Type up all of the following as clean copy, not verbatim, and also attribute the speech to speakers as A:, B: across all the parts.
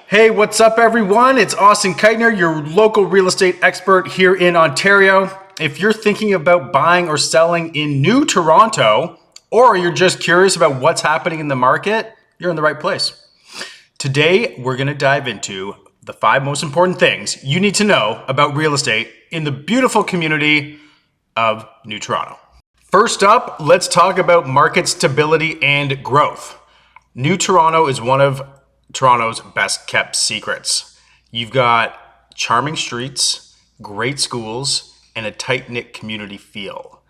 A: Hey, what's up everyone? It's Austin Keitner, your local real estate expert here in Ontario. If you're thinking about buying or selling in New Toronto, or you're just curious about what's happening in the market, you're in the right place. Today, we're going to dive into the 5 most important things you need to know about real estate in the beautiful community of New Toronto. First up, let's talk about market stability and growth. New Toronto is one of Toronto's best kept secrets. You've got charming streets, great schools, and a tight-knit community feel,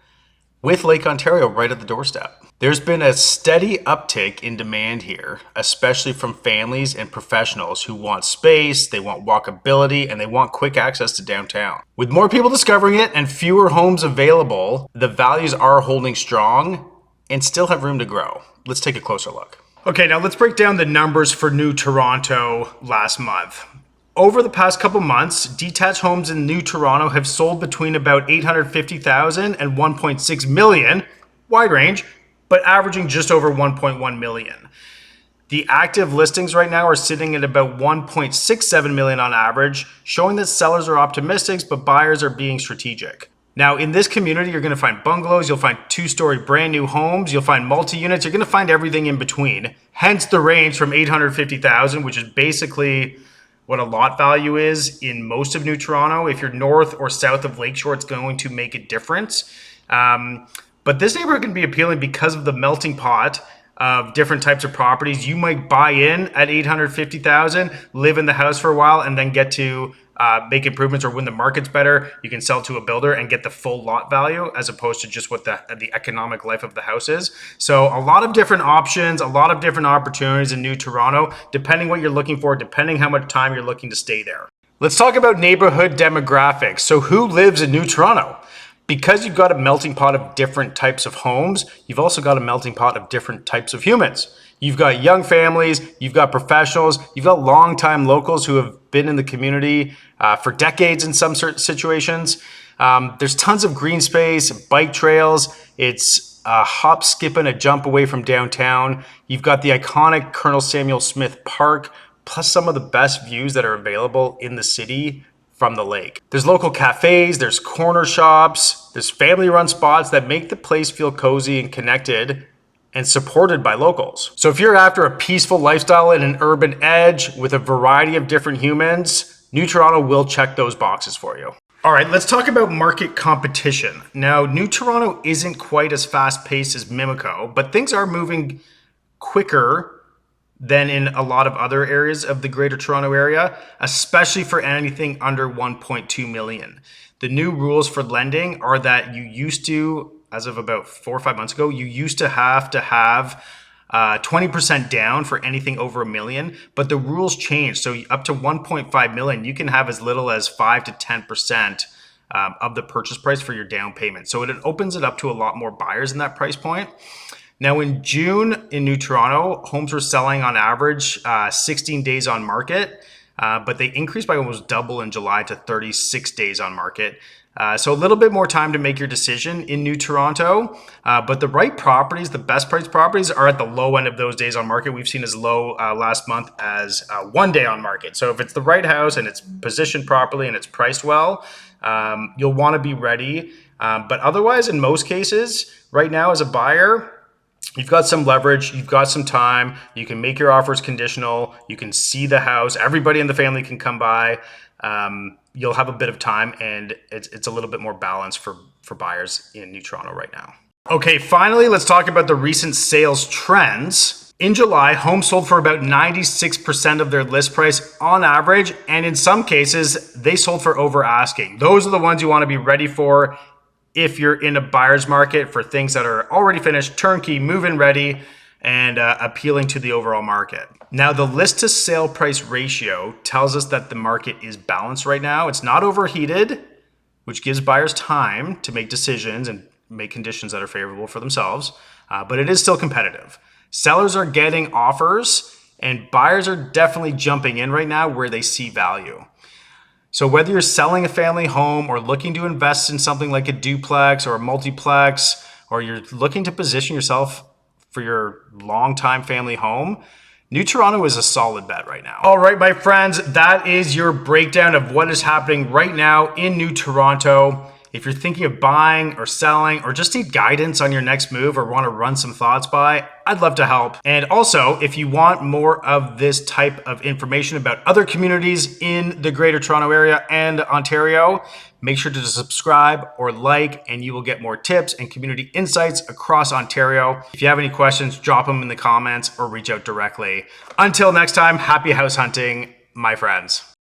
A: with Lake Ontario right at the doorstep. There's been a steady uptick in demand here, especially from families and professionals who want space, they want walkability, and they want quick access to downtown. With more people discovering it and fewer homes available, the values are holding strong and still have room to grow. Let's take a closer look. Okay, now let's break down the numbers for New Toronto last month. Over the past couple months, detached homes in New Toronto have sold between about 850,000 and 1.6 million, wide range, but averaging just over 1.1 million. The active listings right now are sitting at about 1.67 million on average, showing that sellers are optimistic, but buyers are being strategic. Now, in this community, you're going to find bungalows, you'll find 2-story brand new homes, you'll find multi-units, you're going to find everything in between. Hence the range from 850,000, which is basically what a lot value is in most of New Toronto. If you're north or south of Lakeshore, it's going to make a difference. But this neighborhood can be appealing because of the melting pot of different types of properties. You might buy in at 850,000, live in the house for a while, and then get to make improvements, or when the market's better, you can sell to a builder and get the full lot value as opposed to just what the economic life of the house is. So a lot of different options, a lot of different opportunities in New Toronto, depending what you're looking for, depending how much time you're looking to stay there. Let's talk about neighborhood demographics. So who lives in New Toronto? Because you've got a melting pot of different types of homes, you've also got a melting pot of different types of humans. You've got young families, you've got professionals, you've got longtime locals who have been in the community for decades in some certain situations. There's tons of green space, bike trails. It's a hop, skip, and a jump away from downtown. You've got the iconic Colonel Samuel Smith Park, plus some of the best views that are available in the city from the lake. There's local cafes, there's corner shops, there's family-run spots that make the place feel cozy and connected and supported by locals. So if you're after a peaceful lifestyle and an urban edge with a variety of different humans, New Toronto will check those boxes for you. All right, let's talk about market competition. Now, New Toronto isn't quite as fast-paced as Mimico, but things are moving quicker than in a lot of other areas of the Greater Toronto Area, especially for anything under 1.2 million. The new rules for lending are that you used to, as of about 4 or 5 months ago, you used to have 20% down for anything over $1 million, but the rules changed. So up to 1.5 million, you can have as little as 5 to 10% of the purchase price for your down payment. So it opens it up to a lot more buyers in that price point. Now in June in New Toronto, homes were selling on average 16 days on market, but they increased by almost double in July to 36 days on market. So a little bit more time to make your decision in New Toronto, but the right properties, the best priced properties, are at the low end of those days on market. We've seen as low last month as 1 day on market. So if it's the right house and it's positioned properly and it's priced well, you'll want to be ready. But otherwise, in most cases, right now as a buyer, you've got some leverage, you've got some time, you can make your offers conditional, you can see the house, everybody in the family can come by. You'll have a bit of time, and it's a little bit more balanced for buyers in New Toronto right now. Okay, finally, let's talk about the recent sales trends. In July, homes sold for about 96% of their list price on average, and in some cases, they sold for over asking. Those are the ones you want to be ready for if you're in a buyer's market for things that are already finished, turnkey, move-in ready, and appealing to the overall market. Now, the list to sale price ratio tells us that the market is balanced right now. It's not overheated, which gives buyers time to make decisions and make conditions that are favorable for themselves, but it is still competitive. Sellers are getting offers, and buyers are definitely jumping in right now where they see value. So whether you're selling a family home or looking to invest in something like a duplex or a multiplex, or you're looking to position yourself for your long-time family home, New Toronto is a solid bet right now. All right, my friends, that is your breakdown of what is happening right now in New Toronto. If you're thinking of buying or selling or just need guidance on your next move or want to run some thoughts by, I'd love to help. And also, if you want more of this type of information about other communities in the Greater Toronto Area and Ontario, make sure to subscribe or like, and you will get more tips and community insights across Ontario. If you have any questions, drop them in the comments or reach out directly. Until next time, happy house hunting, my friends.